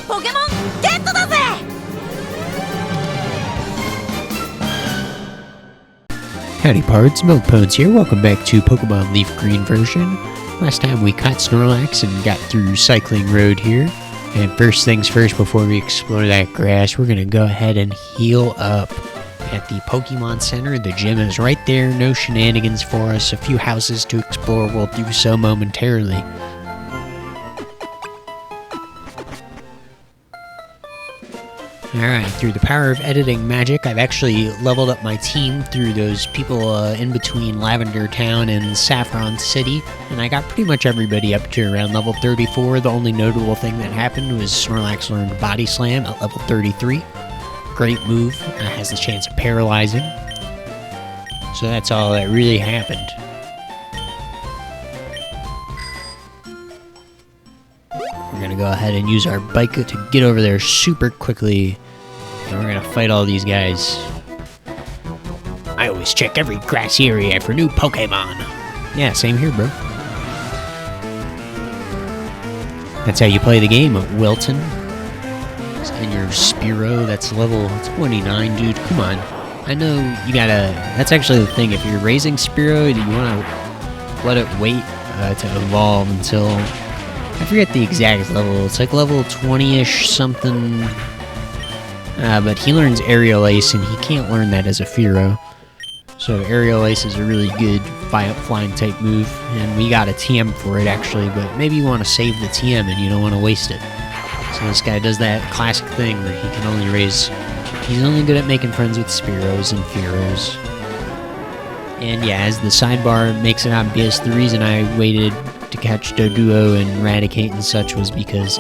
ポケモンゲットだぜ。 Howdy pards, Milkpones here, welcome back to Pokemon Leaf Green version. Last time we caught Snorlax and got through Cycling Road here. And first things first, before we explore that grass, we're going to go ahead and heal up at the Pokemon Center. The gym is right there, no shenanigans for us, a few houses to explore, we'll do so momentarily. Alright, through the power of editing magic, I've actually leveled up my team through those people in between Lavender Town and Saffron City, and I got pretty much everybody up to around level 34. The only notable thing that happened was Snorlax learned Body Slam at level 33. Great move, has the chance of paralyzing. So that's all that really happened. We're gonna go ahead and use our bike to get over there super quickly, and we're gonna fight all these guys. I always check every grassy area for new Pokemon. Yeah, same here, bro. That's how you play the game, Wilton. And your Spearow, that's level 29, dude. Come on. I know you gotta... That's actually the thing. If you're raising Spearow, you wanna let it wait to evolve until... I forget the exact level. It's like level 20-ish something. But he learns Aerial Ace, and he can't learn that as a Fearow. So Aerial Ace is a really good flying type move, and we got a TM for it actually, but maybe you want to save the TM and you don't want to waste it. So this guy does that classic thing that he can only raise... He's only good at making friends with Spearows and Fearows. And yeah, as the sidebar makes it obvious, the reason I waited to catch Doduo and Raticate and such was because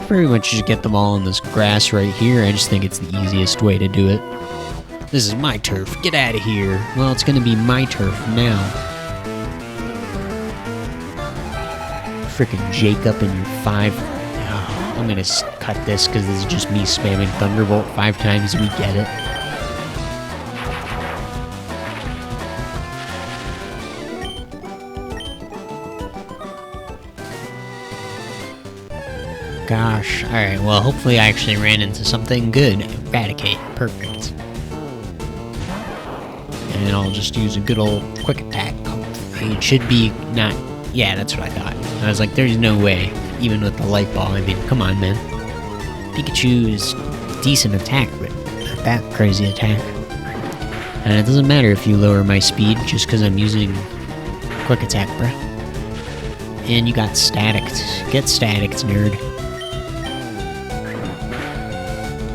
pretty much just get them all in this grass right here. I just think it's the easiest way to do it. This is my turf, get out of here. Well, it's gonna be my turf now. Frickin' Jacob and your 5... Oh, I'm gonna cut this because this is just me spamming Thunderbolt 5 times, we get it. Gosh, alright, well hopefully I actually ran into something good. Eradicate, perfect. And I'll just use a good old quick attack. It should be not... Yeah, that's what I thought. I was like, there's no way, even with the light ball. I mean, come on, man. Pikachu is decent attack, but not that crazy attack. And it doesn't matter if you lower my speed, just because I'm using quick attack, bruh. And you got staticked. Get staticked, nerd.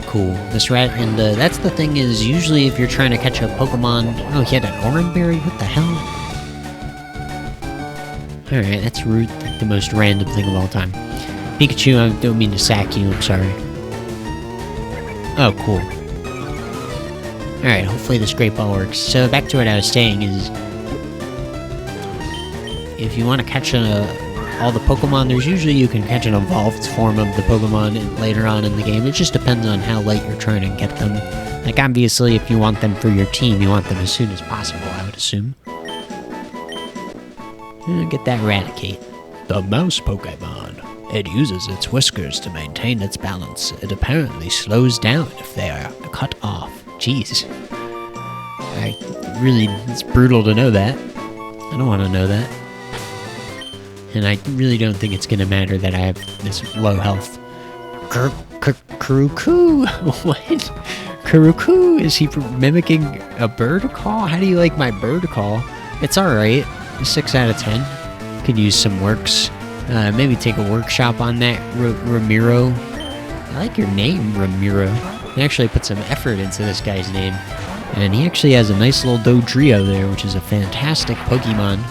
Cool. This rat, and that's the thing is, usually if you're trying to catch a Pokemon... Oh, he had an Oranberry? What the hell? Alright, that's rude. The most random thing of all time. Pikachu, I don't mean to sack you, I'm sorry. Oh, cool. Alright, hopefully this Great Ball works. So, back to what I was saying is... If you want to catch all the Pokemon, there's usually you can catch an evolved form of the Pokemon later on in the game. It just depends on how late you're trying to get them. Like, obviously, if you want them for your team, you want them as soon as possible, I would assume. Get that Raticate. The mouse Pokemon. It uses its whiskers to maintain its balance. It apparently slows down if they are cut off. Jeez. It's brutal to know that. I don't want to know that. And I really don't think it's gonna matter that I have this low health. Kuruku? What? Kuruku? Is he mimicking a bird call? How do you like my bird call? It's alright. 6 out of 10. Could use some works. Maybe take a workshop on that, Ramiro. I like your name, Ramiro. You actually put some effort into this guy's name. And he actually has a nice little Dodrio there, which is a fantastic Pokemon.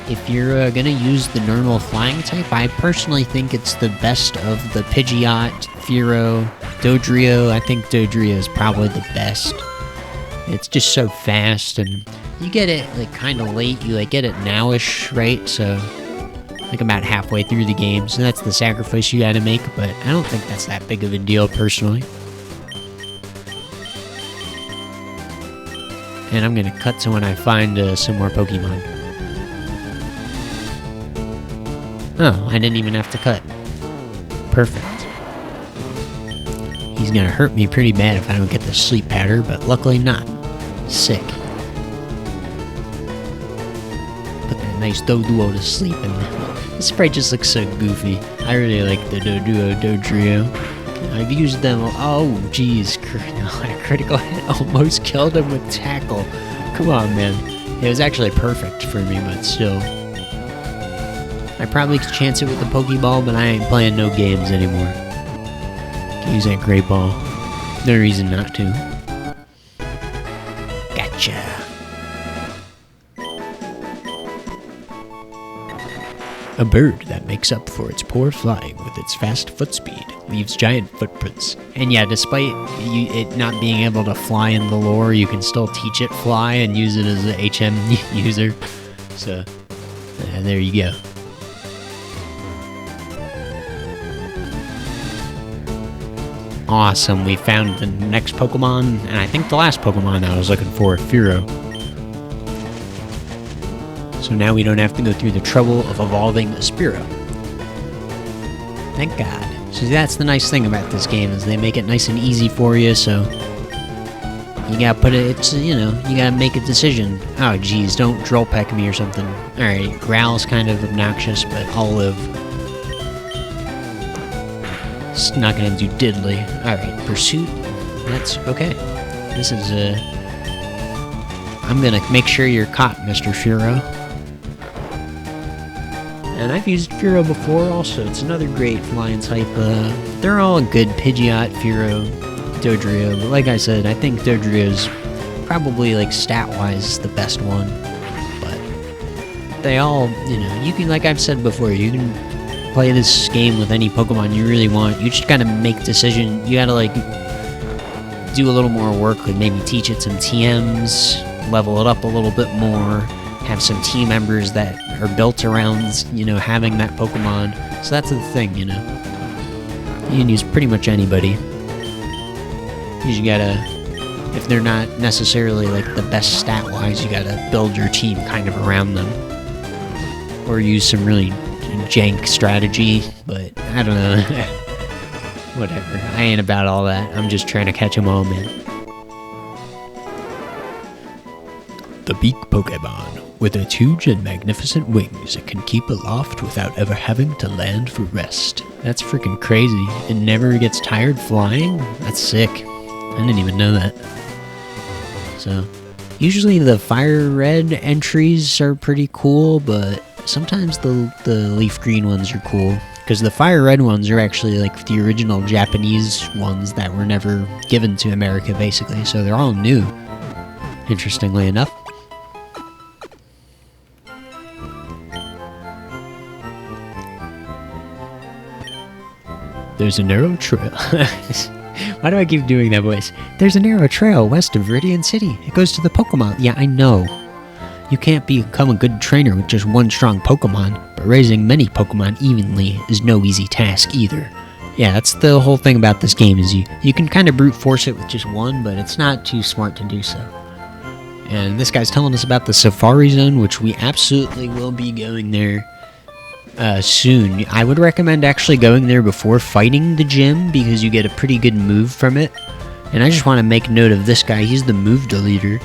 If you're gonna use the normal flying type, I personally think it's the best of the Pidgeot, Fearow, Dodrio. I think Dodrio is probably the best. It's just so fast, and you get it like kind of late. You like get it nowish, right? So like about halfway through the game. So that's the sacrifice you gotta make, but I don't think that's that big of a deal personally. And I'm gonna cut to when I find some more Pokemon. Oh, I didn't even have to cut. Perfect. he's gonna hurt me pretty bad if I don't get the sleep pattern, but luckily not. Sick. Put that nice Doduo to sleep, and this sprite just looks so goofy. I really like the Doduo Dodrio. I've used them. Oh, geez. A critical hit almost killed him with tackle. Come on, man. It was actually perfect for me, but still. I probably could chance it with the Pokeball, but I ain't playing no games anymore. Can use that Great Ball. No reason not to. Gotcha. A bird that makes up for its poor flying with its fast foot speed leaves giant footprints. And yeah, despite it not being able to fly in the lore, you can still teach it fly and use it as an HM user. So, there you go. Awesome, we found the next Pokemon, and I think the last Pokemon I was looking for, Fearow. So now we don't have to go through the trouble of evolving a Spearow. Thank God. So that's the nice thing about this game, is they make it nice and easy for you, so you gotta put it, it's, you know, you gotta make a decision. Oh geez, don't drill peck me or something. Alright, Growl's kind of obnoxious, but I'll live. It's not gonna do diddly. Alright, Pursuit, that's okay. This is, I'm gonna make sure you're caught, Mr. Fearow. And I've used Fearow before also. It's another great flying type. They're all good. Pidgeot, Fearow, Dodrio. But like I said, I think Dodrio's probably, like, stat-wise the best one. But they all, you know, you can, like I've said before, you can play this game with any Pokemon you really want. You just gotta make decision. You gotta, like, do a little more work, like maybe teach it some TMs, level it up a little bit more, have some team members that are built around, you know, having that Pokemon. So that's the thing, you know. You can use pretty much anybody. You just gotta, if they're not necessarily like the best stat-wise, you gotta build your team kind of around them. Or use some really jank strategy, but I don't know. Whatever. I ain't about all that. I'm just trying to catch them all, man. The Beak Pokemon. With its huge and magnificent wings, it can keep aloft without ever having to land for rest. That's freaking crazy. It never gets tired flying? That's sick. I didn't even know that. So, usually the Fire Red entries are pretty cool, but sometimes the LeafGreen ones are cool. Because the Fire Red ones are actually like the original Japanese ones that were never given to America, basically. So they're all new, interestingly enough. There's a narrow trail. Why do I keep doing that voice? There's a narrow trail west of Viridian City. It goes to the Pokémon. Yeah, I know. You can't become a good trainer with just one strong Pokémon, but raising many Pokémon evenly is no easy task either. Yeah, that's the whole thing about this game, is you can kind of brute force it with just one, but it's not too smart to do so. And this guy's telling us about the Safari Zone, which we absolutely will be going there soon. I would recommend actually going there before fighting the gym, because you get a pretty good move from it. And I just want to make note of this guy. He's the move deleter,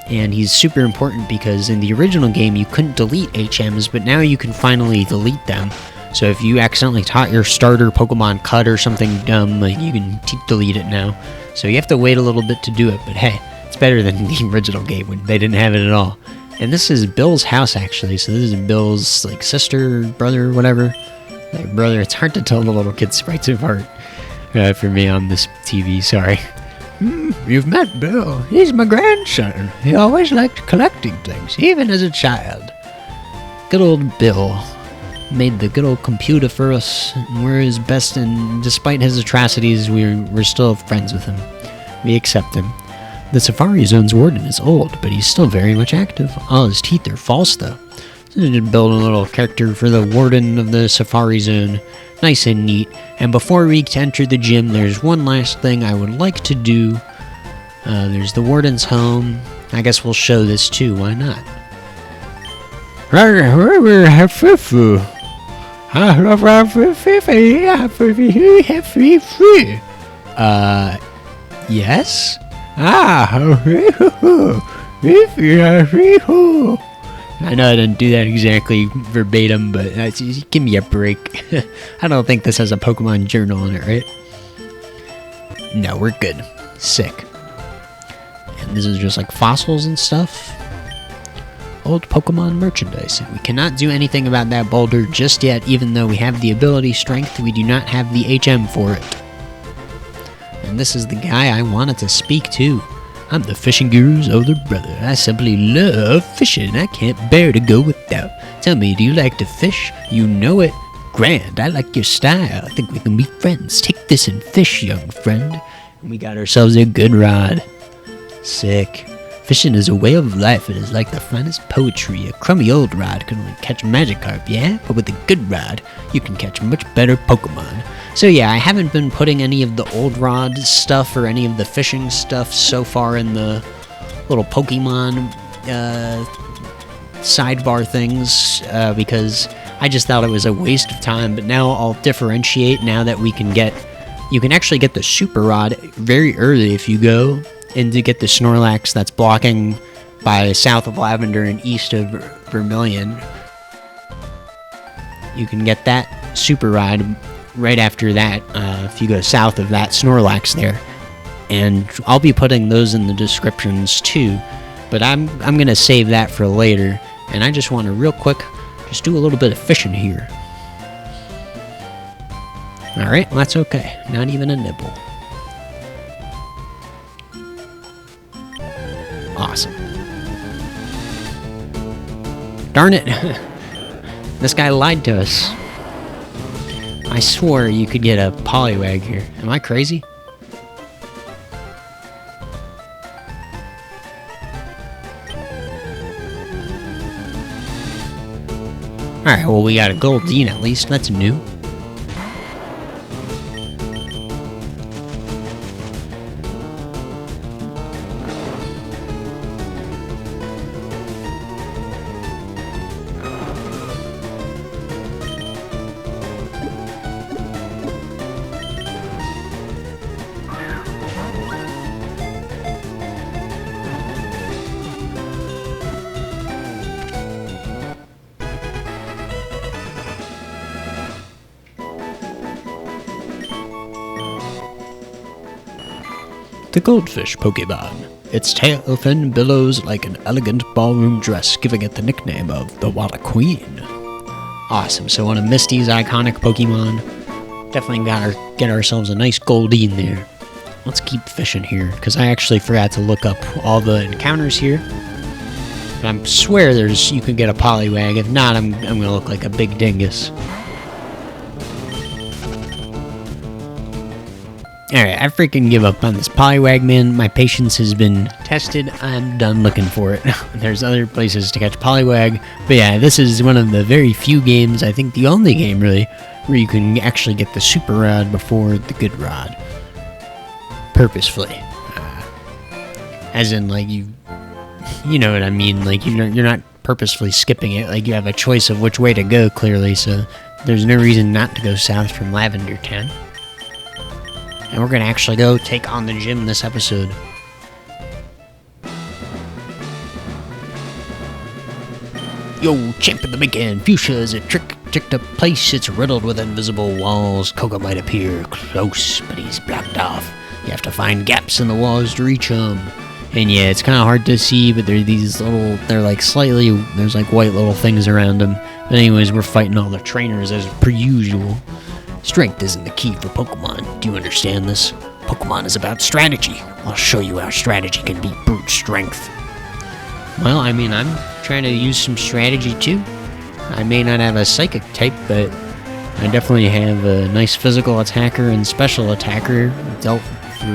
and he's super important because in the original game you couldn't delete HMs, but now you can finally delete them. So if you accidentally taught your starter Pokemon Cut or something dumb, like, you can delete it now. So you have to wait a little bit to do it, but hey, it's better than the original game when they didn't have it at all. And this is Bill's house, actually. So this is Bill's, like, sister, brother, whatever. Like, brother, it's hard to tell the little kid sprites apart for me on this TV, sorry. You've met Bill. He's my grandson. He always liked collecting things, even as a child. Good old Bill. Made the good old computer for us. And we're his best, and despite his atrocities, we're still friends with him. We accept him. The Safari Zone's warden is old, but he's still very much active. All his teeth are false, though. So just build a little character for the warden of the Safari Zone. Nice and neat. And before we enter the gym, there's one last thing I would like to do. There's the warden's home. I guess we'll show this too, why not? Yes? Ah, I know I didn't do that exactly verbatim, but give me a break. I don't think this has a Pokemon journal in it, right? No, we're good. Sick. And this is just like fossils and stuff. Old Pokemon merchandise. We cannot do anything about that boulder just yet, even though we have the ability strength, we do not have the HM for it. And this is the guy I wanted to speak to. I'm the fishing guru's older brother. I simply love fishing. I can't bear to go without. Tell me, do you like to fish? You know it. Grand, I like your style. I think we can be friends. Take this and fish, young friend. And we got ourselves a good rod. Sick. Fishing is a way of life. It is like the finest poetry. A crummy old rod can only catch Magikarp, yeah? But with a good rod, you can catch much better Pokemon. So yeah, I haven't been putting any of the old rod stuff or any of the fishing stuff so far in the little Pokemon sidebar things because I just thought it was a waste of time. But now I'll differentiate now that you can actually get the Super Rod very early if you go and to get the Snorlax that's blocking by south of Lavender and east of Vermilion. You can get that Super Rod right after that if you go south of that Snorlax there. And I'll be putting those in the descriptions too, but I'm gonna save that for later. And I just want to real quick just do a little bit of fishing here. Alright, well that's okay. Not even a nibble. Awesome. Darn it. This guy lied to us. I swore you could get a Poliwag here. Am I crazy? Alright, well we got a Goldeen at least. That's new. The Goldfish Pokemon. Its tail fin billows like an elegant ballroom dress, giving it the nickname of the Water Queen. Awesome, so one of Misty's iconic Pokemon. Definitely gotta get ourselves a nice Goldeen there. Let's keep fishing here, because I actually forgot to look up all the encounters here. But I swear you can get a Poliwag. If not, I'm gonna look like a big dingus. Alright, I freaking give up on this Poliwag, man. My patience has been tested. I'm done looking for it. There's other places to catch Poliwag. But yeah, this is one of the very few games, I think the only game really, where you can actually get the Super Rod before the Good Rod. Purposefully. As in, like, you know what I mean. Like, you're not purposefully skipping it. Like, you have a choice of which way to go, clearly. So there's no reason not to go south from Lavender Town. And we're going to actually go take on the gym this episode. Yo, champ of the weekend. Fuschia is a tricked up place. It's riddled with invisible walls. Koga might appear close, but he's blocked off. You have to find gaps in the walls to reach him. And yeah, it's kind of hard to see, but there's like white little things around them. But anyways, we're fighting all the trainers as per usual. Strength isn't the key for Pokemon. Do you understand this? Pokemon is about strategy. I'll show you how strategy can beat brute strength. Well, I mean, I'm trying to use some strategy too. I may not have a psychic type, but I definitely have a nice physical attacker and special attacker dealt for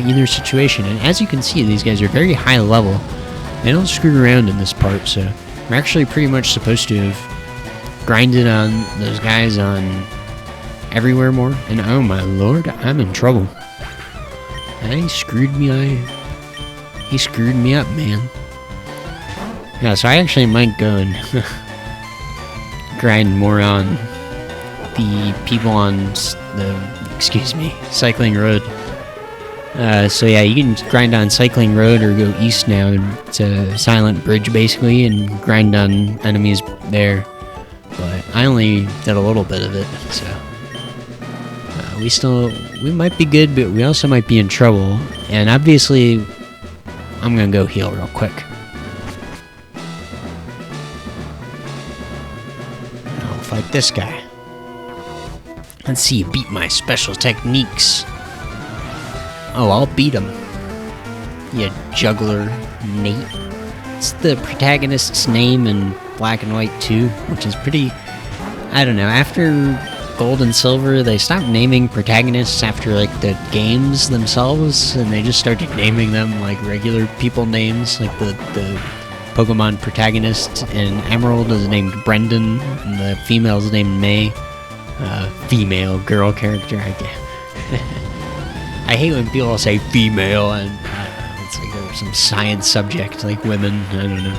either situation. And as you can see, these guys are very high level. They don't screw around in this part, so we're actually pretty much supposed to have grinded on those guys on everywhere more. And oh my lord, I'm in trouble. He screwed me up, man. Yeah, so I actually might go and grind more on the people on the, cycling road. So yeah, you can grind on Cycling Road or go east now to Silent Bridge basically and grind on enemies there. But I only did a little bit of it, so we might be good, but we also might be in trouble. And obviously, I'm gonna go heal real quick. I'll fight this guy. Let's see you beat my special techniques. Oh, I'll beat him. You juggler, Nate. It's the protagonist's name in Black and White 2, which is pretty... I don't know, after Gold and Silver, they stopped naming protagonists after, like, the games themselves, and they just started naming them, like, regular people names, like the Pokemon protagonist in Emerald is named Brendan, and the female's named May. Female girl character, I guess. I hate when people say female and it's like some science subject, like women, I don't know.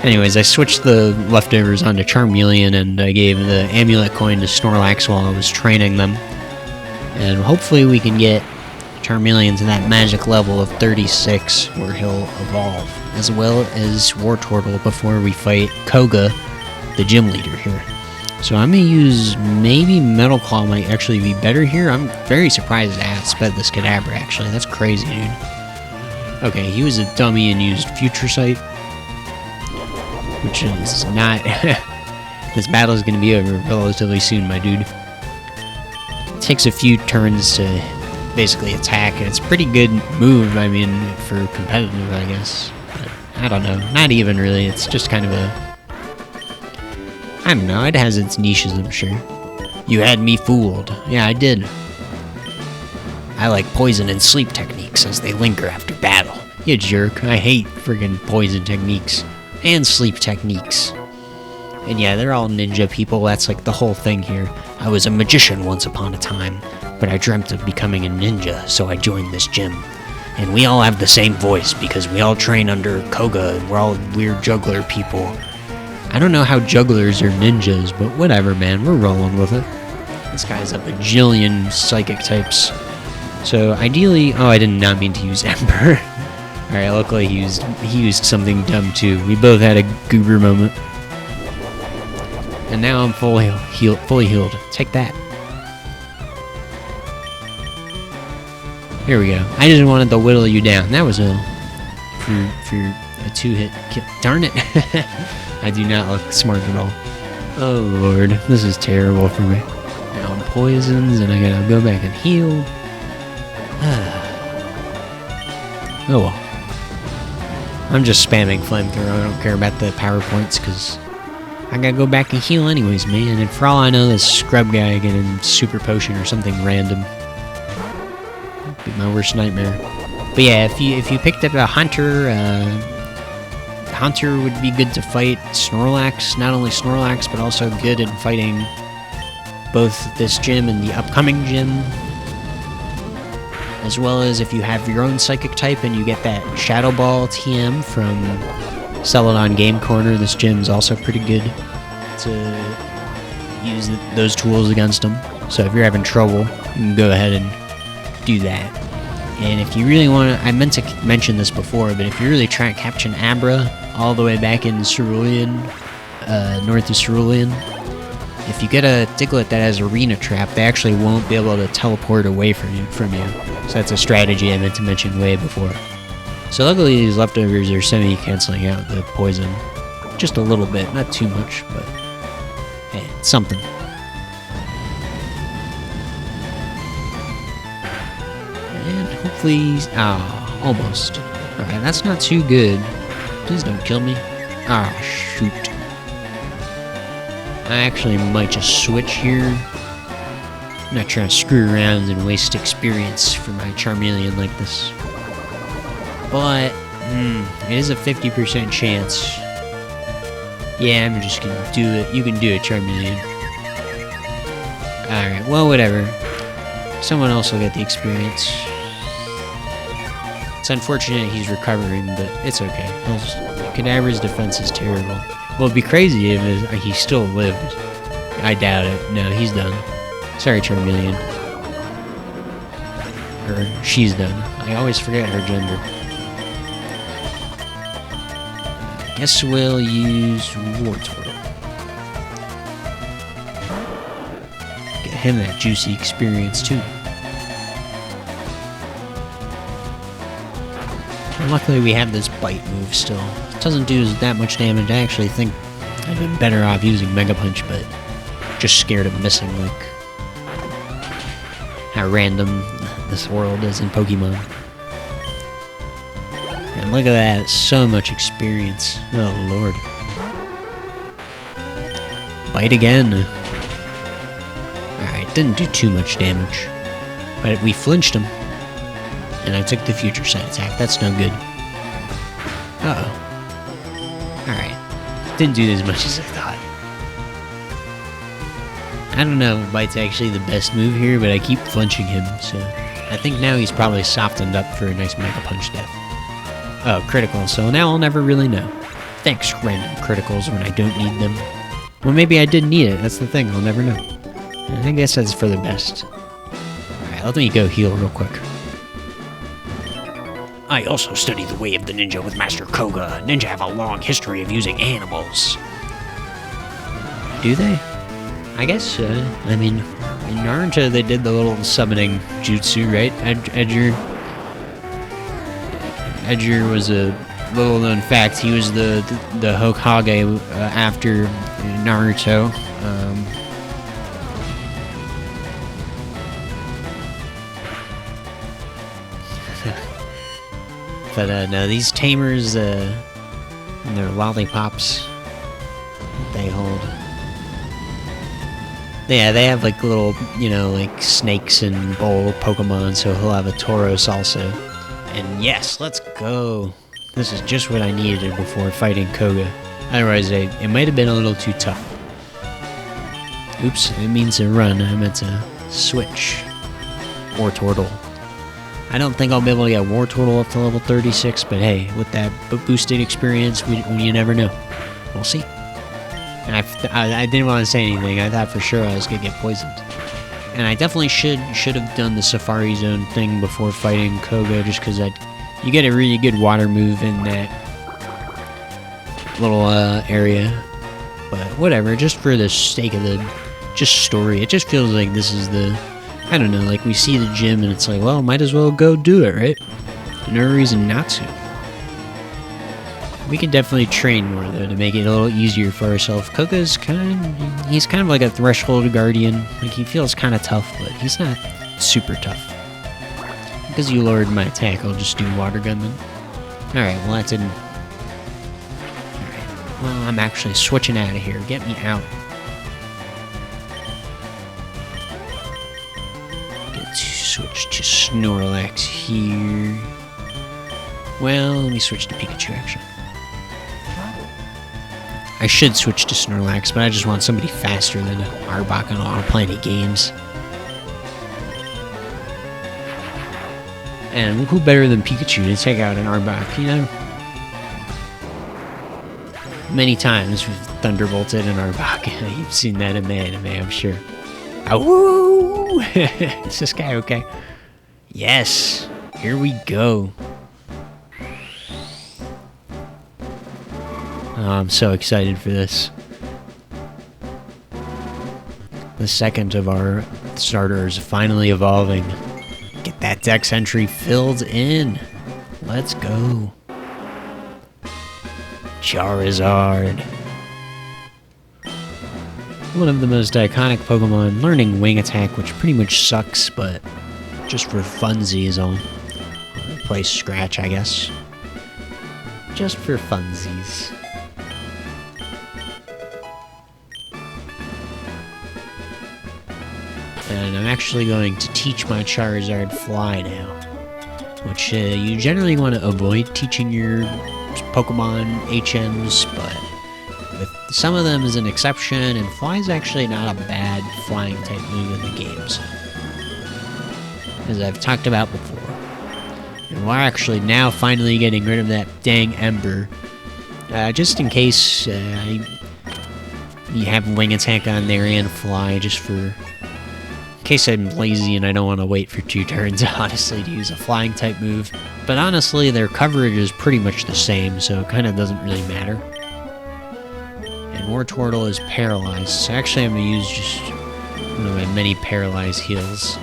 Anyways, I switched the leftovers onto Charmeleon and I gave the amulet coin to Snorlax while I was training them. And hopefully we can get Charmeleon to that magic level of 36 where he'll evolve, as well as Wartortle before we fight Koga, the gym leader here. So I'm going to use, maybe Metal Claw might actually be better here. I'm very surprised I outsped this Kadabra, actually. That's crazy, dude. Okay, he was a dummy and used Future Sight, which is not... This battle is going to be over relatively soon, my dude. It takes a few turns to basically attack, and it's a pretty good move, I mean, for competitive, I guess. But I don't know. Not even, really. It's just kind of a... I don't know, it has its niches, I'm sure. You had me fooled. Yeah, I did. I like poison and sleep techniques as they linger after battle. You jerk. I hate friggin' poison techniques. And sleep techniques. And yeah, they're all ninja people. That's like the whole thing here. I was a magician once upon a time, but I dreamt of becoming a ninja, so I joined this gym. And we all have the same voice because we all train under Koga and we're all weird juggler people. I don't know how jugglers are ninjas, but whatever, man. We're rolling with it. This guy's a bajillion psychic types. So ideally... Oh, I did not mean to use Ember. Alright, luckily he used something dumb too. We both had a goober moment. And now I'm fully healed. Take that. Here we go. I just wanted to whittle you down. That was a... For a 2-hit kill. Darn it. I do not look smart at all. Oh lord, this is terrible for me. Now I'm poisoned and I gotta go back and heal. Oh well. I'm just spamming flamethrower. I don't care about the power points because I gotta go back and heal anyways, man. And for all I know, this scrub guy getting super potion or something random. That'd be my worst nightmare. But yeah, if you picked up a hunter, Hunter would be good to fight Snorlax. Not only Snorlax, but also good in fighting both this gym and the upcoming gym. As well as if you have your own Psychic type and you get that Shadow Ball TM from Celadon Game Corner, this gym is also pretty good to use those tools against them. So if you're having trouble, you can go ahead and do that. And if you really want to, I meant to mention this before, but if you really try to capture an Abra all the way back in Cerulean, north of Cerulean, if you get a Diglett that has Arena Trap, they actually won't be able to teleport away from you. So that's a strategy I meant to mention way before. So luckily these leftovers are semi-canceling out the poison. Just a little bit, not too much, but hey, it's something. And hopefully... almost. Alright, that's not too good. Please don't kill me. Shoot. I actually might just switch here. I'm not trying to screw around and waste experience for my Charmeleon like this. But, it is a 50% chance. Yeah, I'm just gonna do it. You can do it, Charmeleon. Alright, well, whatever. Someone else will get the experience. It's unfortunate he's recovering, but it's okay. Kadabra's defense is terrible. Well, it'd be crazy if he still lived. I doubt it. No, he's done. Sorry, Charmeleon. Or she's done. I always forget her gender. Guess we'll use Wartortle. Get him that juicy experience too. And luckily we have this bite move still. It doesn't do that much damage. I actually think I've been better off using Mega Punch, but just scared of missing, like how random this world is in Pokemon. And look at that, so much experience. Oh lord. Bite again. Alright, didn't do too much damage. But we flinched him. And I took the future sight attack. That's no good. Uh-oh. Alright. Didn't do as much as I thought. I don't know if Bite's actually the best move here, but I keep flinching him, so... I think now he's probably softened up for a nice Mega Punch death. Oh, critical, so now I'll never really know. Thanks, random criticals when I don't need them. Well, maybe I didn't need it, that's the thing, I'll never know. I guess that's for the best. Alright, let me go heal real quick. I also studied the way of the ninja with Master Koga. Ninja have a long history of using animals. Do they? I guess so. I mean, in Naruto they did the little summoning jutsu, right? Edgar was a little known fact. He was the Hokage after Naruto. But no, these tamers and their lollipops that they hold. Yeah, they have like little, you know, like snakes and bowl Pokemon, so he'll have a Tauros also. And yes, let's go. This is just what I needed before fighting Koga. Otherwise, it might have been a little too tough. Oops, it means to run. I meant to switch. Wartortle. I don't think I'll be able to get Wartortle up to level 36, but hey, with that boosted experience, you never know. We'll see. And I didn't want to say anything. I thought for sure I was going to get poisoned. And I definitely should have done the Safari Zone thing before fighting Koga, just because you get a really good water move in that little area. But whatever, just for the sake of the story, it just feels like this is the... I don't know, like we see the gym and it's like, well, might as well go do it, right? No reason not to. We can definitely train more, though, to make it a little easier for ourselves. Koga's he's kind of like a threshold guardian. Like, he feels kind of tough, but he's not super tough. Because you lowered my attack, I'll just do water gun then. Alright, well that didn't... Alright, well I'm actually switching out of here. Get me out. Switch to Snorlax here. Well, let me switch to Pikachu, actually. I should switch to Snorlax, but I just want somebody faster than Arbok. I don't want to play any games. And who better than Pikachu to take out an Arbok, you know? Many times we've thunderbolted an Arbok. You've seen that in the anime, I'm sure. Awoo! Is this guy okay? Yes! Here we go. Oh, I'm so excited for this. The second of our starters finally evolving. Get that dex entry filled in. Let's go. Charizard. One of the most iconic Pokemon, learning Wing Attack, which pretty much sucks, but just for funsies, I'll play Scratch, I guess. Just for funsies. And I'm actually going to teach my Charizard Fly now, which you generally want to avoid teaching your Pokemon HMs, but with some of them is an exception, and Fly's actually not a bad flying type move in the games, as I've talked about before. And we're actually now finally getting rid of that dang Ember, just in case you have Wing Attack on there and Fly, just for case I'm lazy and I don't want to wait for 2 turns, honestly, to use a flying type move. But honestly, their coverage is pretty much the same, so it kind of doesn't really matter. And Wartortle is paralyzed, so actually I'm going to use just one of my many paralyzed heals.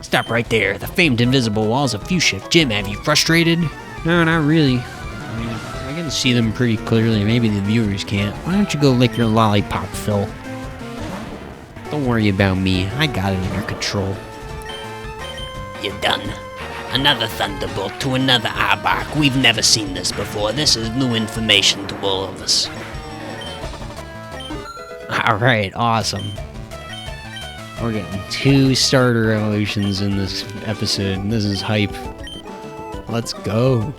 Stop right there. The famed invisible walls of Fuschia Gym have you frustrated? No, not really. I mean, I can see them pretty clearly. Maybe the viewers can't. Why don't you go lick your lollipop, Phil? Don't worry about me. I got it under control. You're done. Another thunderbolt to another Arbok. We've never seen this before. This is new information to all of us. Alright, awesome. We're getting 2 starter evolutions in this episode, and this is hype. Let's go.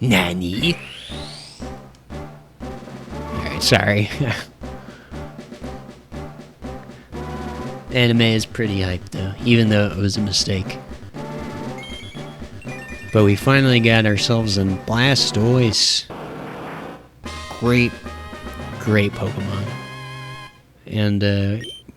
Nani? Alright, sorry. Anime is pretty hype though, even though it was a mistake. But we finally got ourselves a Blastoise. Great Pokemon. And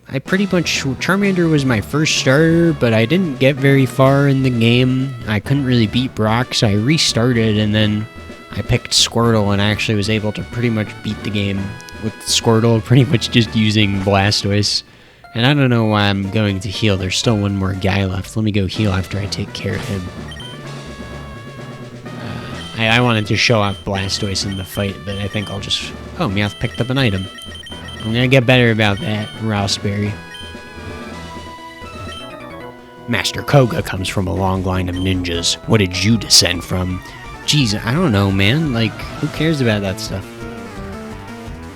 I pretty much... Charmander was my first starter, but I didn't get very far in the game. I couldn't really beat Brock, so I restarted, and then I picked Squirtle, and I actually was able to pretty much beat the game with Squirtle, pretty much just using Blastoise. And I don't know why I'm going to heal. There's still one more guy left. Let me go heal after I take care of him. I wanted to show off Blastoise in the fight, but I think I'll just... Oh, Meowth picked up an item. I'm gonna get better about that, Rouseberry. Master Koga comes from a long line of ninjas. What did you descend from? Jeez, I don't know, man. Like, who cares about that stuff?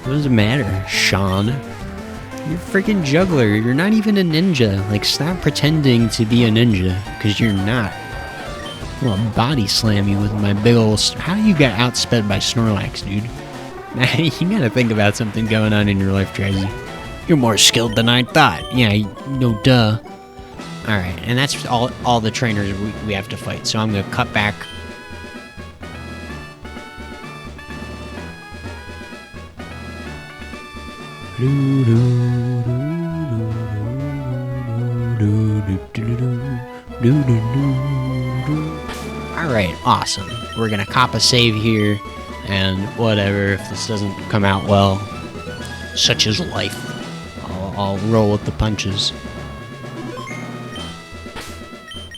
What does it matter, Sean? You're a freaking juggler. You're not even a ninja. Like, stop pretending to be a ninja, because you're not. I'll body slam you with my big ol'... How do you get outsped by Snorlax, dude? You gotta think about something going on in your life, Tracy. You're more skilled than I thought. Yeah, no duh. Alright, and that's all the trainers we have to fight, so I'm gonna cut back. Alright, awesome. We're gonna cop a save here. And whatever, if this doesn't come out well, such is life. I'll roll with the punches.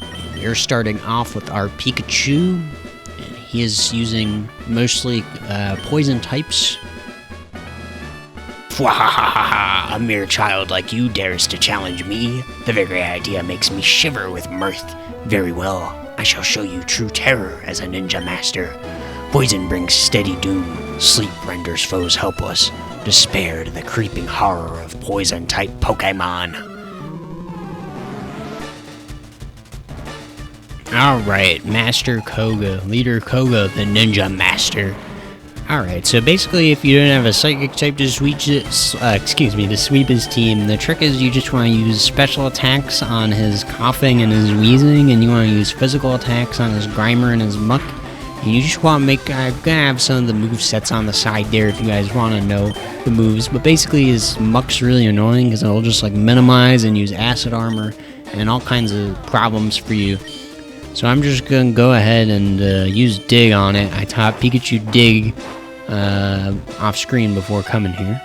And we're starting off with our Pikachu. And he is using mostly poison types. Fwahahaha! A mere child like you dares to challenge me? The very idea makes me shiver with mirth. Very well, I shall show you true terror as a ninja master. Poison brings steady doom, sleep renders foes helpless, despair to the creeping horror of poison-type Pokémon. Alright, Master Koga, Leader Koga, the Ninja Master. Alright, so basically if you don't have a Psychic type to sweep his team, the trick is you just want to use special attacks on his coughing and his wheezing, and you want to use physical attacks on his Grimer and his Muck. And you just want to make... I'm going to have some of the movesets on the side there if you guys want to know the moves. But basically his Muck's really annoying because it'll just like minimize and use acid armor and all kinds of problems for you. So I'm just going to go ahead and use Dig on it. I taught Pikachu Dig off screen before coming here.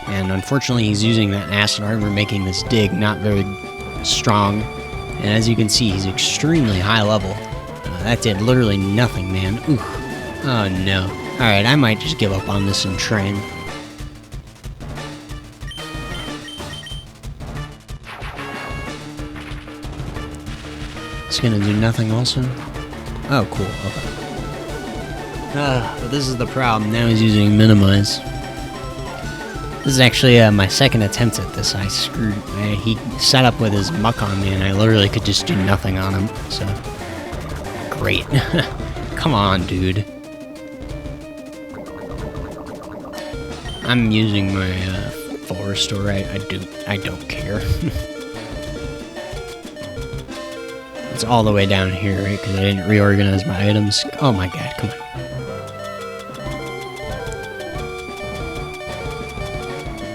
And unfortunately he's using that acid armor, making this Dig not very strong. And as you can see, he's extremely high level. That did literally nothing, man. Ooh. Oh no. Alright, I might just give up on this and train. It's gonna do nothing also? Oh, cool. Okay. But this is the problem. Now he's using Minimize. This is actually my second attempt at this. I screwed... he set up with his Muck on me, and I literally could just do nothing on him, so... Great. Come on, dude. I'm using my full restore. I don't care. It's all the way down here, right? Because I didn't reorganize my items. Oh my god, come on.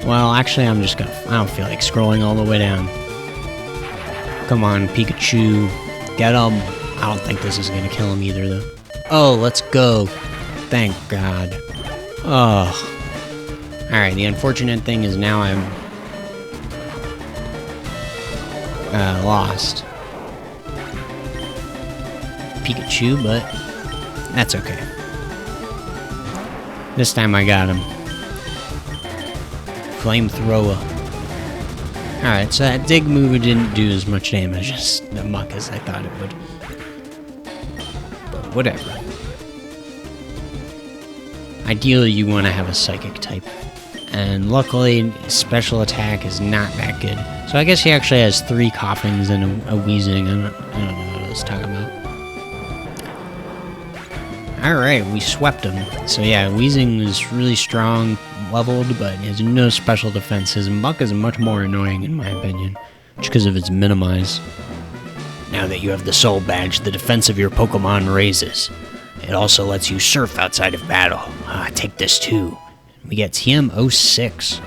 Well, actually, I don't feel like scrolling all the way down. Come on, Pikachu. Get him. I don't think this is gonna kill him either, though. Oh, let's go. Thank God. Oh. Alright, the unfortunate thing is now I'm lost. Pikachu, but that's okay. This time I got him. Flamethrower. Alright, so that dig move didn't do as much damage as the muck as I thought it would. But whatever. Ideally, you want to have a psychic type. And luckily, special attack is not that good. So I guess he actually has 3 coughings and a wheezing. I don't know what I was talking about. Alright, we swept him. So yeah, wheezing is really strong, leveled, but he has no special defense. His muck is much more annoying in my opinion, just because of its minimize. Now that you have the soul badge, the defense of your Pokemon raises. It also lets you surf outside of battle. Take this too. We get TM06.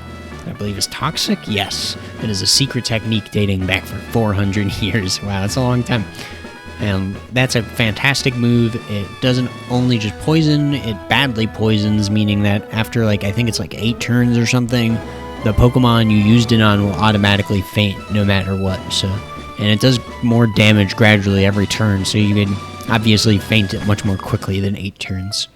I believe is toxic? Yes. It is a secret technique dating back for 400 years. Wow, that's a long time. And that's a fantastic move. It doesn't only just poison, it badly poisons, meaning that after I think it's 8 turns or something, the Pokemon you used it on will automatically faint no matter what. And it does more damage gradually every turn, so you can obviously faint it much more quickly than 8 turns.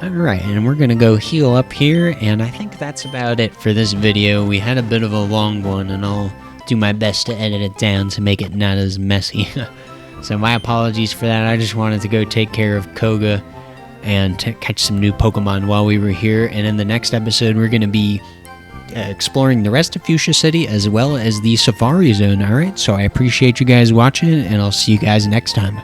Alright, and we're gonna go heal up here, and I think that's about it for this video. We had a bit of a long one, and I'll do my best to edit it down to make it not as messy. So my apologies for that. I just wanted to go take care of Koga and catch some new Pokemon while we were here, and in the next episode we're gonna be exploring the rest of Fuschia City as well as the Safari Zone. Alright, so I appreciate you guys watching, and I'll see you guys next time.